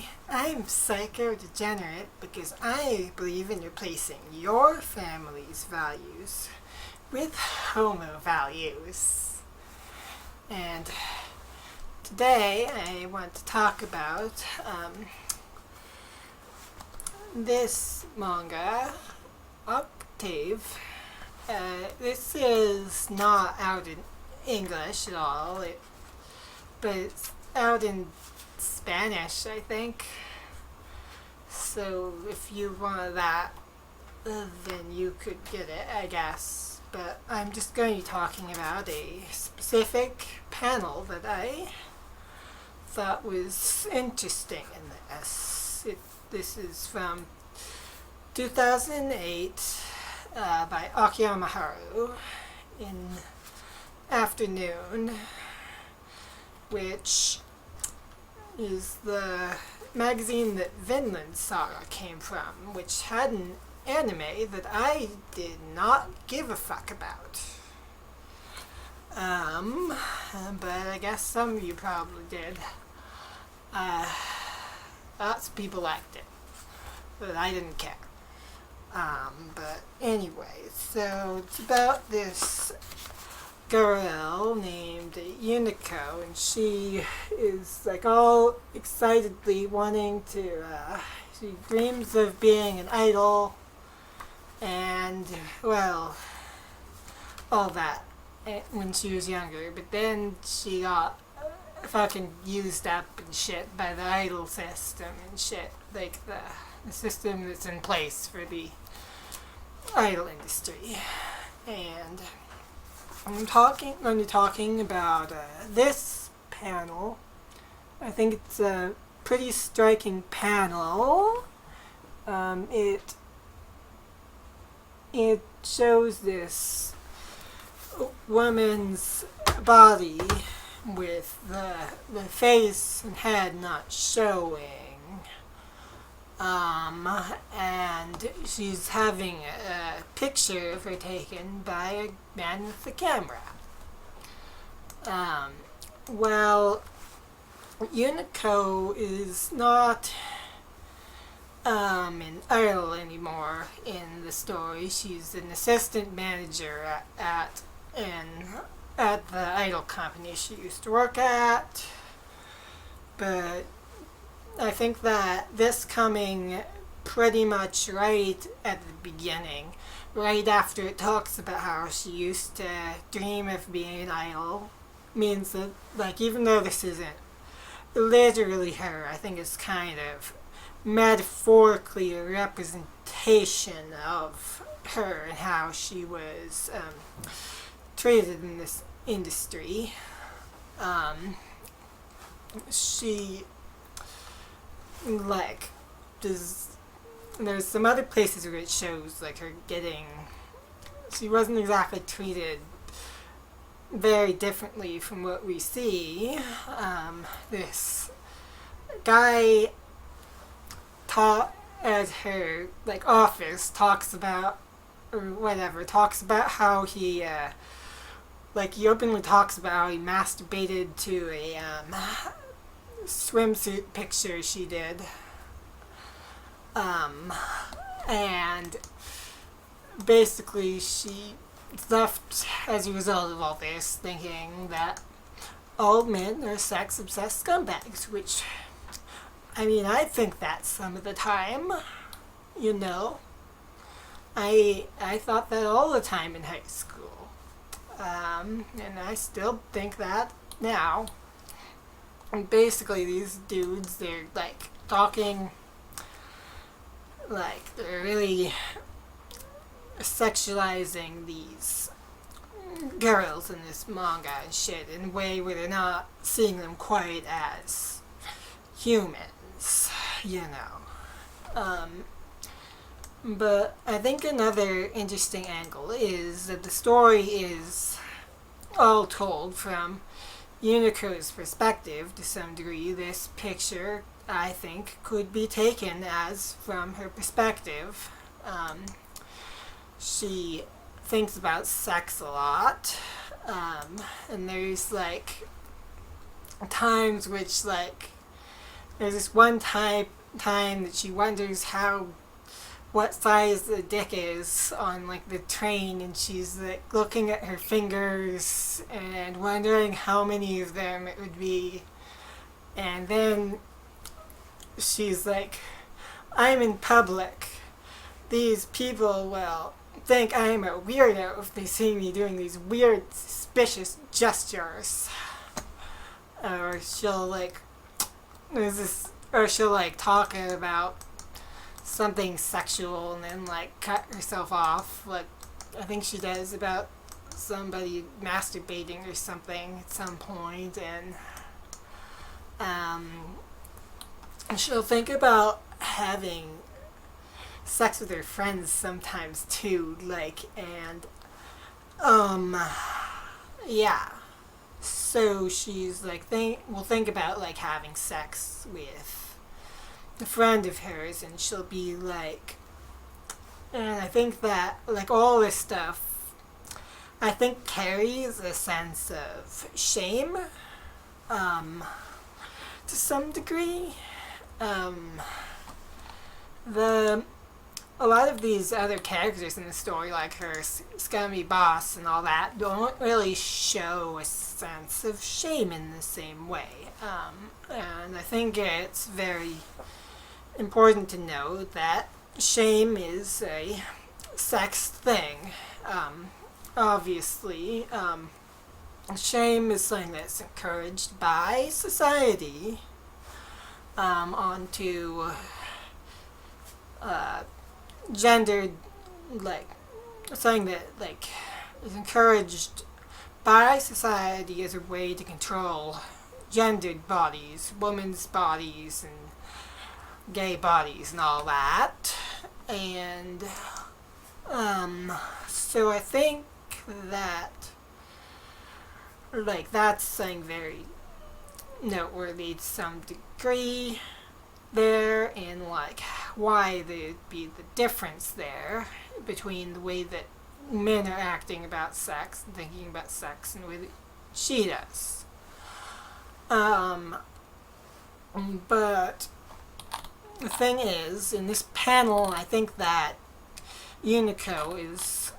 Hi, I'm psycho-degenerate because I believe in replacing your family's values with homo values. And today I want to talk about this manga, Octave. This is not out in English at all, but it's out in Spanish, I think. So if you want that, then you could get it, I guess. But I'm just going to be talking about a specific panel that I thought was interesting in this. This is from 2008 by Akiyama Haru in Afternoon, which is the magazine that Vinland Saga came from, which had an anime that I did not give a fuck about. But I guess some of you probably did. Lots of people liked it, but I didn't care. But anyway, so it's about this girl named Unico, and she is like all excitedly wanting to, she dreams of being an idol, and well, all that when she was younger, but then she got fucking used up and shit by the idol system and shit, like the system that's in place for the idol industry. And I'm going to be talking about this panel. I think it's a pretty striking panel. It shows this woman's body with the face and head not showing. And she's having a picture of her taken by a man with a camera. Well, Unico is not an idol anymore in the story. She's an assistant manager at the idol company she used to work at. But I think that this coming pretty much right at the beginning, right after it talks about how she used to dream of being an idol, means that, like, even though this isn't literally her, I think it's kind of metaphorically a representation of her and how she was treated in this industry. She, like, there's some other places where it shows, like, her getting, she wasn't exactly treated very differently from what we see. This guy at her, like, office talks about how he, he openly talks about how he masturbated to a, swimsuit picture she did. And basically she left as a result of all this thinking that all men are sex-obsessed scumbags, which, I mean, I think that some of the time, you know. I thought that all the time in high school. And I still think that now. And basically these dudes, they're, like, talking, like, they're really sexualizing these girls in this manga and shit in a way where they're not seeing them quite as humans, you know. But I think another interesting angle is that the story is all told from Unico's perspective to some degree. This picture, I think, could be taken as from her perspective. She thinks about sex a lot, and there's, like, times which, like, there's this one time that she wonders what size the dick is on like the train, and she's like looking at her fingers and wondering how many of them it would be. And then she's like, I'm in public. These people will think I'm a weirdo if they see me doing these weird, suspicious gestures. Or she'll like, she'll like talk about something sexual and then like cut herself off. Like, I think she does about somebody masturbating or something at some point, and she'll think about having sex with her friends sometimes too, like, and yeah, so she's like will think about like having sex with a friend of hers, and she'll be like, and I think that like all this stuff I think carries a sense of shame to some degree. A lot of these other characters in the story, like her scummy boss and all that, don't really show a sense of shame in the same way. And I think it's very important to know that shame is a sex thing. Obviously, shame is something that's encouraged by society onto gendered, like, something that like is encouraged by society as a way to control gendered bodies, women's bodies, and gay bodies, and all that. And so I think that like that's something very noteworthy to some degree there, and like why there'd be the difference there between the way that men are acting about sex and thinking about sex and the way that she does. But the thing is, in this panel, I think that Unico is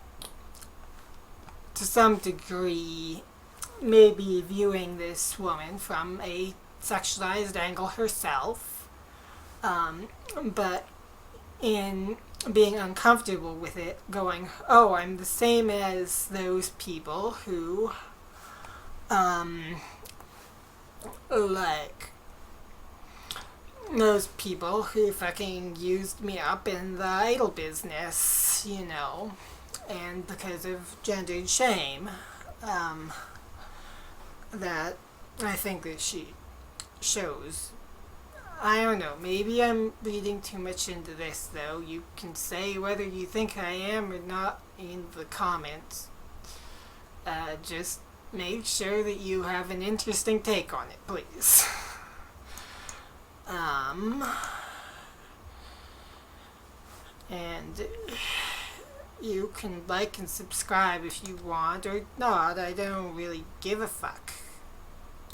to some degree maybe viewing this woman from a sexualized angle herself, but in being uncomfortable with it, going, oh, I'm the same as those people who, like, those people who fucking used me up in the idol business, you know, and because of gendered shame, that I think that she shows. I don't know, maybe I'm reading too much into this, though. You can say whether you think I am or not in the comments. Just make sure that you have an interesting take on it, please. And you can like and subscribe if you want or not. I don't really give a fuck.